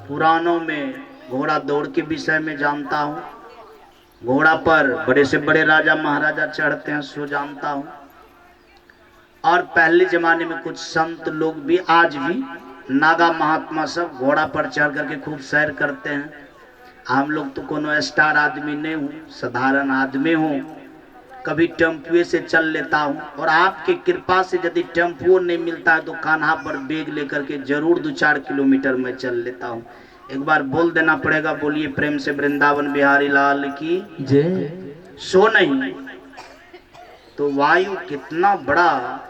पुराणों में घोड़ा दौड़ के विषय में जानता हूँ। घोड़ा पर बड़े से बड़े राजा महाराजा चढ़ते हैं सो जानता हूँ। और पहले जमाने में कुछ संत लोग भी आज भी नागा महात्मा सब घोड़ा पर चढ़ करके खूब सैर करते हैं। हम लोग तो कोनो स्टार आदमी नहीं हूँ, साधारण आदमी हूँ, कभी टेम्पुए से चल लेता हूँ। और आपकी कृपा से यदि टेम्पुओ नहीं मिलता है तो कान्हा पर बैग लेकर के जरूर 2-4 किलोमीटर में चल लेता हूँ। एक बार बोल देना पड़ेगा, बोलिए प्रेम से वृंदावन बिहारी लाल की जय। सो नहीं तो वायु कितना बड़ा,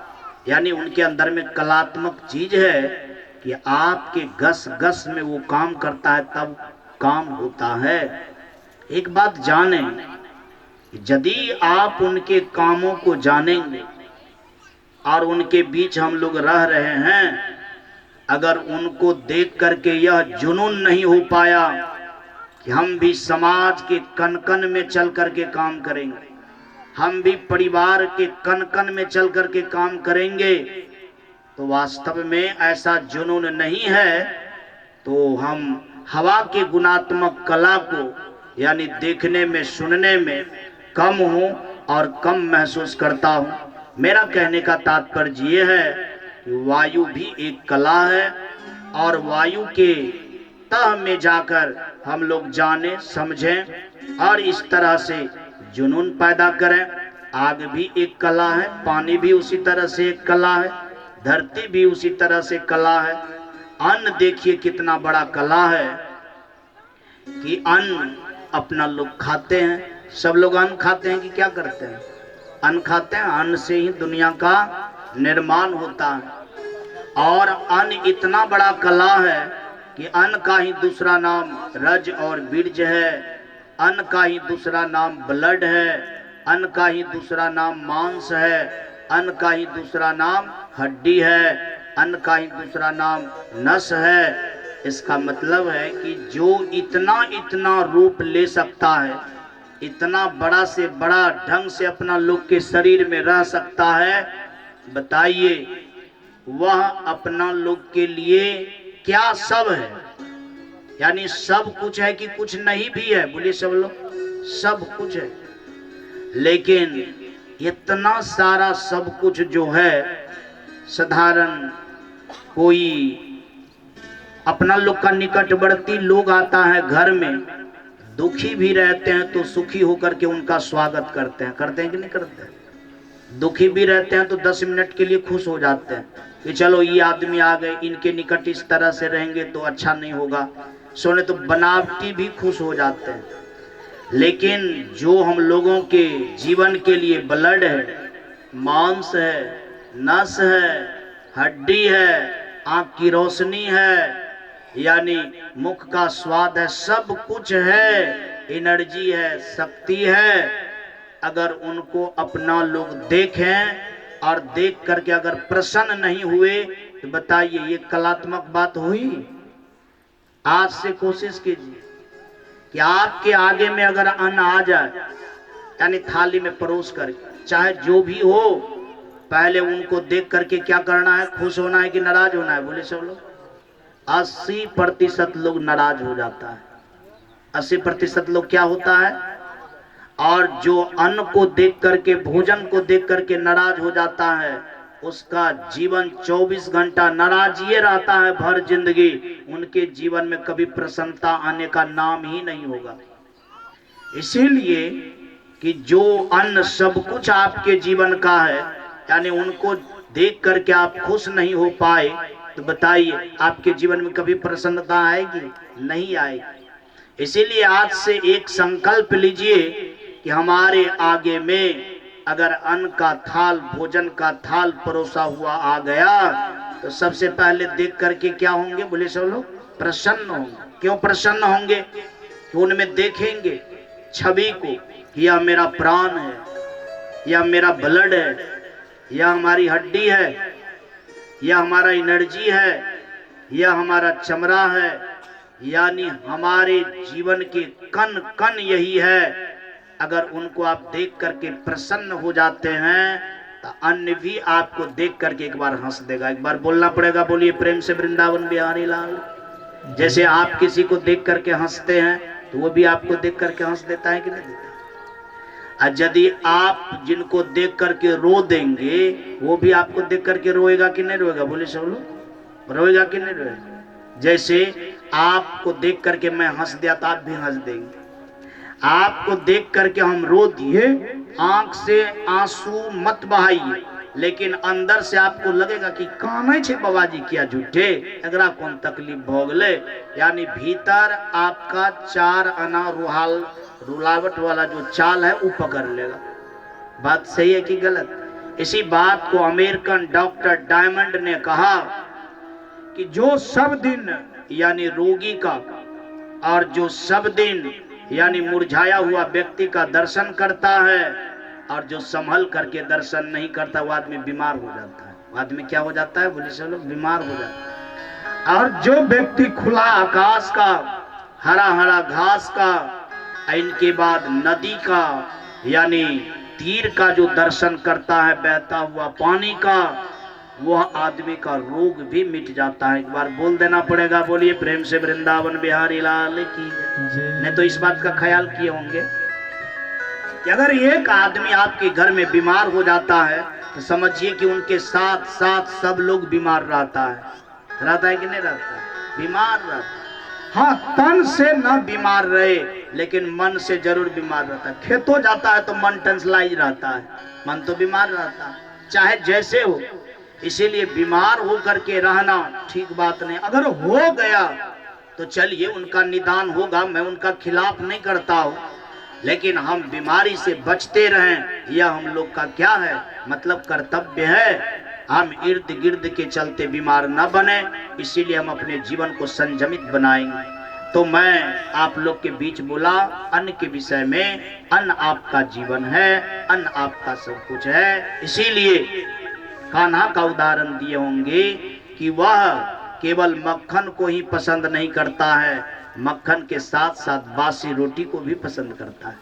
यानी उनके अंदर में कलात्मक चीज है कि आपके गस गस में वो काम करता है, तब काम होता है। एक बात जाने, यदि आप उनके कामों को जानेंगे और उनके बीच हम लोग रह रहे हैं, अगर उनको देख करके यह जुनून नहीं हो पाया कि हम भी समाज के कन कन में चल करके काम करेंगे, हम भी परिवार के कन कन में चल करके काम करेंगे, तो वास्तव में ऐसा जुनून नहीं है तो हम हवा के गुणात्मक कला को यानी देखने में सुनने में कम हूँ और कम महसूस करता हूँ। मेरा कहने का तात्पर्य ये है कि वायु भी एक कला है और वायु के तह में जाकर हम लोग जाने समझें और इस तरह से जुनून पैदा करें। आग भी एक कला है, पानी भी उसी तरह से एक कला है, धरती भी उसी तरह से कला है। अन्न देखिए कितना बड़ा कला है कि अन्न अपना लोग खाते हैं। सब लोग अन्न खाते हैं कि क्या करते हैं? अन्न खाते हैं। अन्न से ही दुनिया का निर्माण होता है और अन्न इतना बड़ा कला है कि अन्न का ही दूसरा नाम रज और बीज है, अन्न का ही दूसरा नाम ब्लड है, अन्न का ही दूसरा नाम मांस है, अन्न का ही दूसरा नाम हड्डी है, अन्न का ही दूसरा नाम नस है। इसका मतलब है कि जो इतना इतना रूप ले सकता है, इतना बड़ा से बड़ा ढंग से अपना लोग के शरीर में रह सकता है, बताइए वह अपना लोग के लिए क्या सब है? यानी सब कुछ है कि कुछ नहीं भी है? बोलिए सब लोग। सब कुछ है, लेकिन इतना सारा सब कुछ जो है, साधारण कोई अपना लोग का निकटवर्ती लोग आता है घर में, दुखी भी रहते हैं तो सुखी होकर के उनका स्वागत करते हैं कि नहीं करते हैं? दुखी भी रहते हैं तो 10 मिनट के लिए खुश हो जाते हैं कि चलो ये आदमी आ गए, इनके निकट इस तरह से रहेंगे तो अच्छा नहीं होगा, सोने तो बनावटी भी खुश हो जाते हैं। लेकिन जो हम लोगों के जीवन के लिए ब्लड है, मांस है, नस है, हड्डी है, आंख की रोशनी है, यानी मुख का स्वाद है, सब कुछ है, एनर्जी है, शक्ति है, अगर उनको अपना लोग देखें और देख करके अगर प्रसन्न नहीं हुए तो बताइए ये कलात्मक बात हुई? आज से कोशिश कीजिए कि आपके आगे में अगर अन्न आ जाए, यानी थाली में परोस करके, चाहे जो भी हो, पहले उनको देख करके क्या करना है? खुश होना है कि नाराज होना है? बोले सब लोग। 80% लोग नाराज हो जाता है। 80% लोग क्या होता है? और जो अन्न को देख करके, भोजन को देख करके नाराज हो जाता है, उसका जीवन 24 घंटा नाराज ये रहता है भर जिंदगी। उनके जीवन में कभी प्रसन्नता आने का नाम ही नहीं होगा। इसीलिए कि जो अन्न सब कुछ आपके जीवन का है, यानी उनको देख करके आप खुश नहीं हो पाए तो बताइए आपके जीवन में कभी प्रसन्नता आएगी? नहीं आएगी। इसीलिए आज से एक संकल्प लीजिए कि हमारे आगे में अगर अन्न का थाल, भोजन का थाल परोसा हुआ आ गया तो सबसे पहले देख करके क्या होंगे? बोले सब लोग प्रसन्न होंगे। क्यों प्रसन्न होंगे? कि उनमें देखेंगे छवि को कि यह मेरा प्राण है, यह मेरा ब्लड है, यह हमारी हड्डी है, यह हमारा एनर्जी है, यह हमारा चमड़ा है, यानी हमारे जीवन के कण कण यही है। अगर उनको आप देख करके प्रसन्न हो जाते हैं तो अन्य भी आपको देख करके एक बार हंस देगा। एक बार बोलना पड़ेगा, बोलिए प्रेम से वृंदावन बिहारी लाल। जैसे आप किसी को देख करके हंसते हैं तो वो भी आपको देख करके हंस देता है कि नहीं देता? और यदि आप जिनको देख करके रो देंगे वो भी आपको देख करके रोएगा कि नहीं रोएगा? बोले सब लोग, रोएगा कि नहीं रोएगा? जैसे आपको देख करके मैं हंस दिया तो आप भी हंस देंगे। आपको देख करके हम रो दिए, आंख से आंसू मत बहाइए, लेकिन अंदर से आपको लगेगा कि काने छे बाबाजी किया झूठे, अगरा कौन तकलीफ भोगले, यानी भीतर आपका 4 आना रुलावट वाला जो चाल है वो पकड़ लेगा। बात सही है कि गलत? इसी बात को अमेरिकन डॉक्टर डायमंड ने कहा कि जो सब दिन यानी रोगी का और जो सब दिन यानी मुरझाया हुआ व्यक्ति का दर्शन करता है और जो संभल करके दर्शन नहीं करता वो आदमी बीमार हो जाता है। वो आदमी क्या हो जाता है? बोले सब लोग, बीमार हो जाता है। और जो व्यक्ति खुला आकाश का, हरा हरा घास का, इनके बाद नदी का यानी तीर का जो दर्शन करता है, बहता हुआ पानी का, वह आदमी का रोग भी मिट जाता है। एक बार बोल देना पड़ेगा, बोलिए प्रेम से वृंदावन बिहारी लाल की। नहीं तो इस बात का ख्याल किए होंगे कि अगर एक आदमी आपके घर में बीमार हो जाता है तो समझिए कि उनके साथ साथ सब लोग बीमार रहता है कि नहीं रहता है? बीमार रहता है। हाँ, तन से न बीमार रहे लेकिन मन से जरूर बीमार रहता है। खेतों जाता है तो मन टेंशलाइज रहता है, मन तो बीमार रहता है, चाहे जैसे हो। इसीलिए बीमार हो करके रहना ठीक बात नहीं। अगर हो गया तो चलिए उनका निदान होगा, मैं उनका खिलाफ नहीं करता हूँ, लेकिन हम बीमारी से बचते रहें यह हम लोग का क्या है, मतलब कर्तव्य है। हम इर्द गिर्द के चलते बीमार न बने, इसीलिए हम अपने जीवन को संयमित बनाएंगे। तो मैं आप लोग के बीच बोला अन्न के विषय में। अन्न आपका जीवन है, अन्न आपका सब कुछ है। इसीलिए कान्हा का उदाहरण दिए होंगे कि वह केवल मक्खन को ही पसंद नहीं करता है, मक्खन के साथ साथ बासी रोटी को भी पसंद करता है,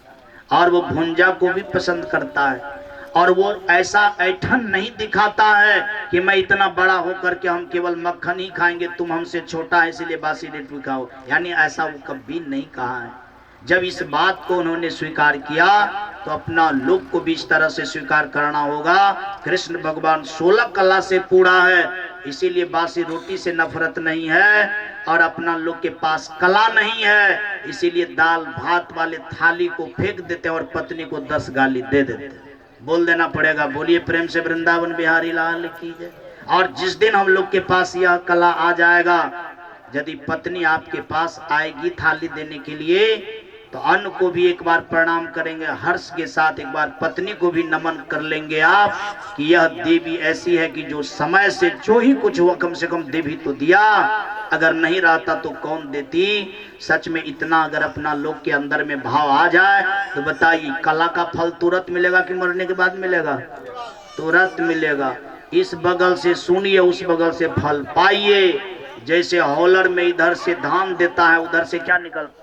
और वो भुंजा को भी पसंद करता है। और वो ऐसा ऐठन नहीं दिखाता है कि मैं इतना बड़ा होकर के हम केवल मक्खन ही खाएंगे, तुम हमसे छोटा है इसलिए बासी रोटी खाओ, यानी ऐसा वो कभी नहीं कहा है। जब इस बात को उन्होंने स्वीकार किया तो अपना लोक को भी इस तरह से स्वीकार करना होगा। कृष्ण भगवान 16 कला से पूरा है, इसीलिए बासी रोटी से नफरत नहीं है, और अपना लोग के पास कला नहीं है, इसीलिए दाल भात वाले थाली को फेंक देते और पत्नी को 10 गाली दे देते। बोल देना पड़ेगा, बोलिए प्रेम से वृंदावन बिहारी लाल की जय। और जिस दिन हम लोग के पास यह कला आ जाएगा, यदि पत्नी आपके पास आएगी थाली देने के लिए, तो अन्न को भी एक बार प्रणाम करेंगे, हर्ष के साथ एक बार पत्नी को भी नमन कर लेंगे आप कि यह देवी ऐसी है कि जो समय से जो ही कुछ हुआ कम से कम देवी तो दिया, अगर नहीं रहता तो कौन देती। सच में इतना अगर अपना लोग के अंदर में भाव आ जाए तो बताइए कला का फल तुरंत मिलेगा कि मरने के बाद मिलेगा? तुरंत मिलेगा। इस बगल से सुनिए, उस बगल से फल पाइए। जैसे हॉलर में इधर से धान देता है, उधर से क्या निकलता